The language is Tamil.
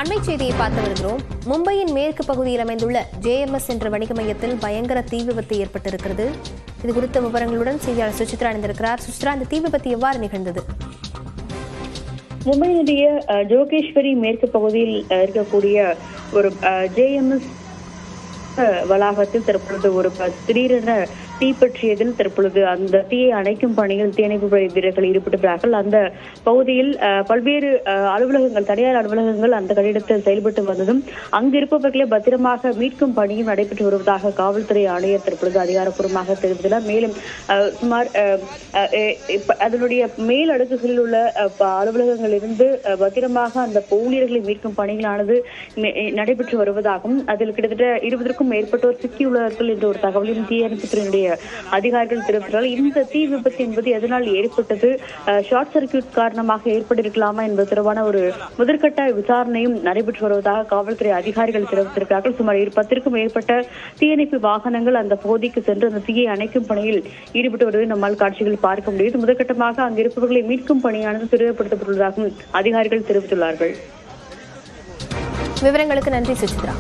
அண்மை செய்தியை பார்த்து வருகிறோம். மும்பையின் மேற்கு பகுதியில் அமைந்துள்ள JMS என்ற வணிக மையத்தில் பயங்கர தீ விபத்து ஏற்பட்டிருக்கிறது. இது குறித்த விவரங்களுடன் செய்தியாளர் சுசித்ரா இணைந்திருக்கிறார். சுசித்ரா, இந்த தீ விபத்து எவ்வாறு நிகழ்ந்தது? மும்பையினுடைய ஜோகேஸ்வரி மேற்கு பகுதியில் இருக்கக்கூடிய ஒரு JMS வளாகத்தில் தற்பொழுது ஒரு திடீரென தீ பற்றியதில் தற்பொழுது அந்த தீயை அணைக்கும் பணியில் தீயணைப்பு வீரர்கள் ஈடுபட்டுள்ளார்கள். அந்த பகுதியில் பல்வேறு அலுவலகங்கள், தனியார் அலுவலகங்கள் அந்த கட்டிடத்தில் செயல்பட்டு வந்ததும் அங்கிருப்பவர்களை பத்திரமாக மீட்கும் பணியும் நடைபெற்று வருவதாக காவல்துறை ஆணையர் தற்பொழுது அதிகாரப்பூர்வமாக தெரிவித்துள்ளார். மேலும் சுமார் அதனுடைய மேல் அடுக்குகளில் உள்ள அலுவலகங்களில் இருந்து பத்திரமாக அந்த ஊழியர்களை மீட்கும் பணிகளானது நடைபெற்று வருவதாகவும் அதில் கிட்டத்தட்ட 20க்கும் மேற்பட்டோர் சிக்கியுள்ளார்கள் என்ற ஒரு தகவலையும் தீயணைப்புத்துறையினுடைய அதிகாரிகள் தெரிவித்தார்கள். இந்த தீ விபத்து என்பது எதனால் ஏற்பட்டது, ஷார்ட் சர்க்கியூட் காரணமாக ஏற்பட்டிருக்கலாமா என்பது தொடர்பான ஒரு முதற்கட்ட விசாரணையும் நடைபெற்று வருவதாக காவல்துறை அதிகாரிகள் தெரிவித்திருக்கிறார்கள். சுமார் 10க்கும் மேற்பட்ட தீயணைப்பு வாகனங்கள் அந்த பகுதிக்கு சென்று அந்த தீயை அணைக்கும் பணியில் ஈடுபட்டு வருவதை நம்மால் காட்சிகள் பார்க்க முடியுது. முதற்கட்டமாக அங்கு இருப்பவர்களை மீட்கும் பணியானது துரிதப்படுத்தப்பட்டுள்ளதாகவும் அதிகாரிகள் தெரிவித்துள்ளார்கள். விவரங்களுக்கு நன்றி சுசித்ரா.